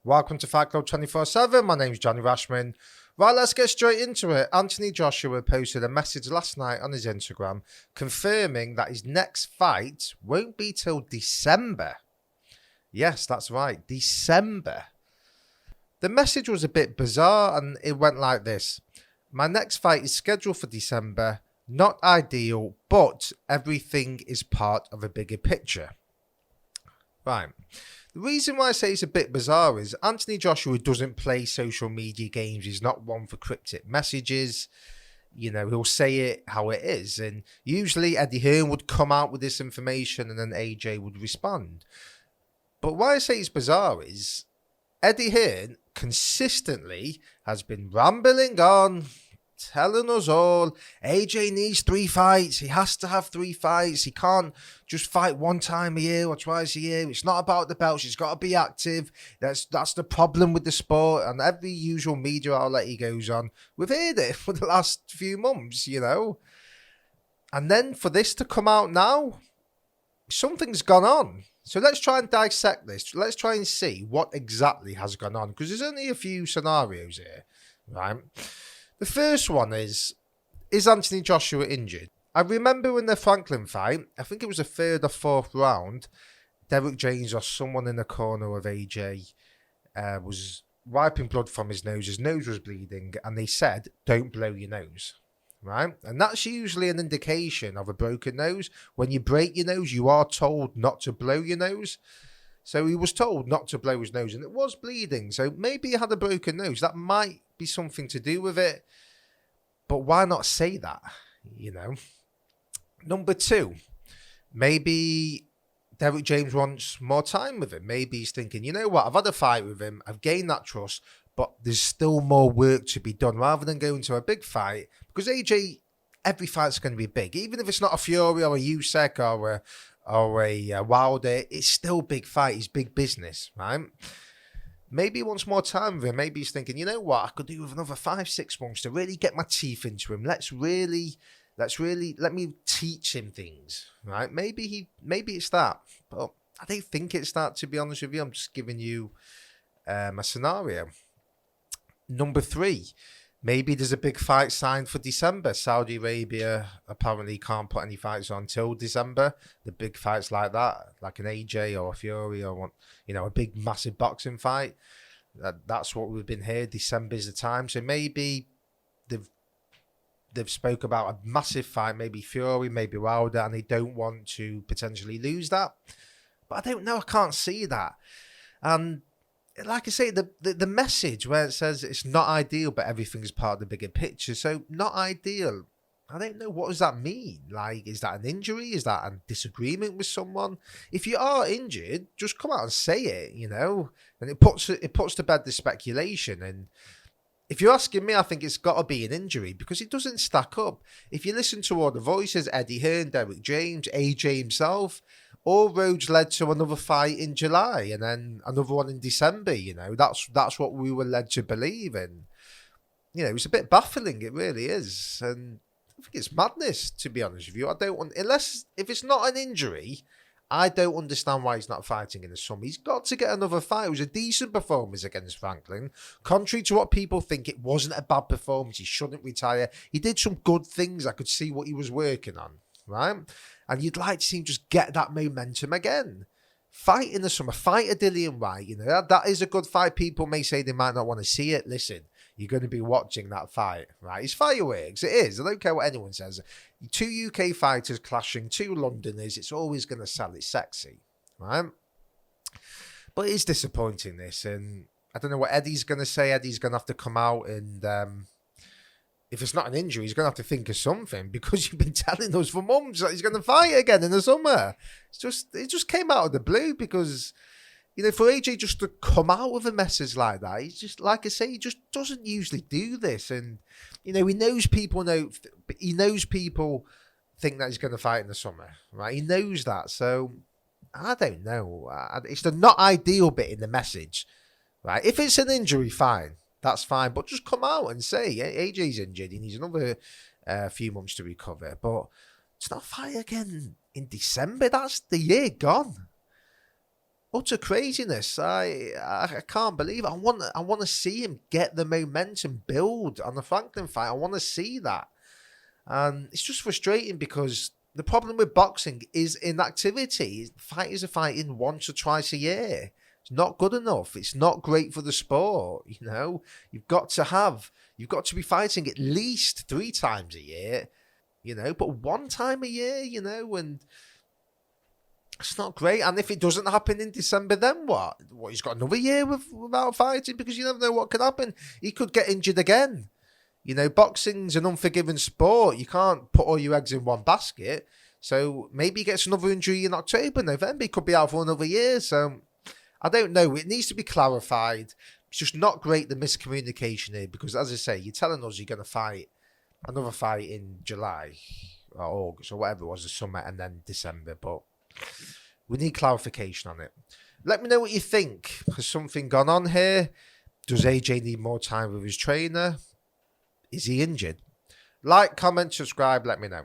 Welcome to Fight Club 24/7. My name's Johnny Rashman. Right, let's get straight into it. Anthony Joshua posted a message last night on his Instagram confirming that his next fight won't be till December. Yes, that's right, December. The message was a bit bizarre and it went like this. My next fight is scheduled for December. Not ideal, but everything is part of a bigger picture. Right. The reason why I say it's a bit bizarre is Anthony Joshua doesn't play social media games. He's not one for cryptic messages. You know, he'll say it how it is. And usually Eddie Hearn would come out with this information and then AJ would respond. But why I say it's bizarre is Eddie Hearn consistently has been rambling on, telling us all, AJ needs 3 fights. He has to have 3 fights. He can't just fight 1 time a year or twice a year. It's not about the belts. He's got to be active. That's the problem with the sport. And every usual media outlet he goes on, we've heard it for the last few months, you know. And then for this to come out now, something's gone on. So let's try and dissect this. Let's try and see what exactly has gone on. Because there's only a few scenarios here, right? The first one is Anthony Joshua injured? I remember in the Franklin fight, I think it was the 3rd or 4th round, Derek James or someone in the corner of AJ was wiping blood from his nose was bleeding, and they said, don't blow your nose, right? And that's usually an indication of a broken nose. When you break your nose, you are told not to blow your nose. So he was told not to blow his nose, and it was bleeding. So maybe he had a broken nose. That might be something to do with it. But why not say that, you know? Number 2, maybe Derek James wants more time with him. Maybe he's thinking, you know what, I've had a fight with him. I've gained that trust, but there's still more work to be done rather than going to a big fight. Because AJ, every fight's going to be big. Even if it's not a Fury or a Usyk or a Wilder, it's still big fight. It's big business, right? Maybe he wants more time with him. Maybe he's thinking, you know what, I could do with another 5-6 months to really get my teeth into him. Let me teach him things, right? Maybe it's that, but I don't think it's that, to be honest with you. I'm just giving you a scenario. Number 3, maybe there's a big fight signed for December. Saudi Arabia apparently can't put any fights on till December. The big fights like that, like an AJ or a Fury or one, you know, a big massive boxing fight. That's what we've been here. December's the time. So maybe they've spoke about a massive fight, maybe Fury, maybe Wilder, and they don't want to potentially lose that. But I don't know. I can't see that. And like I say, the message where it says it's not ideal, but everything's part of the bigger picture. So not ideal. I don't know. What does that mean? Like, is that an injury? Is that a disagreement with someone? If you are injured, just come out and say it, you know. And it puts to bed the speculation. And if you're asking me, I think it's got to be an injury because it doesn't stack up. If you listen to all the voices, Eddie Hearn, Derek James, AJ himself, all roads led to another fight in July and then another one in December, you know. That's what we were led to believe in. You know, it's a bit baffling, it really is. And I think it's madness, to be honest with you. If it's not an injury, I don't understand why he's not fighting in the summer. He's got to get another fight. It was a decent performance against Franklin. Contrary to what people think, it wasn't a bad performance. He shouldn't retire. He did some good things. I could see what he was working on, right? And you'd like to see him just get that momentum again. Fight in the summer. Fight a Dillian Whyte. You know, that is a good fight. People may say they might not want to see it. Listen, you're going to be watching that fight, right? It's fireworks. It is. I don't care what anyone says. 2 UK fighters clashing, 2 Londoners. It's always going to sell. It's sexy, right? But it is disappointing, this. And I don't know what Eddie's going to say. Eddie's going to have to come out and if it's not an injury, he's going to have to think of something because you've been telling us for months that he's going to fight again in the summer. It just came out of the blue because, you know, for AJ just to come out with a message like that, he's just, like I say, he just doesn't usually do this. And, you know, he knows people think that he's going to fight in the summer, right? He knows that. So, I don't know. It's the not ideal bit in the message, right? If it's an injury, fine. That's fine. But just come out and say, AJ's injured. He needs another few months to recover. But it's not fight again in December. That's the year gone. utter craziness. I can't believe it. I want to see him get the momentum build on the Franklin fight. I want to see that. And it's just frustrating because the problem with boxing is inactivity. Fighters are fighting once or twice a year. It's not good enough. It's not great for the sport. You know, you've got to be fighting at least 3 times a year, you know, but 1 time a year, you know, and it's not great. And if it doesn't happen in December, then what? What, he's got another year without fighting? Because you never know what could happen. He could get injured again. You know, boxing's an unforgiving sport. You can't put all your eggs in one basket. So maybe he gets another injury in October, November. He could be out for another year. So I don't know. It needs to be clarified. It's just not great, the miscommunication here, because as I say, you're telling us you're going to fight another fight in July or August or whatever it was, the summer, and then December. But we need clarification on it. Let me know what you think. Has something gone on here? Does AJ need more time with his trainer? Is he injured? Like, comment, subscribe, let me know.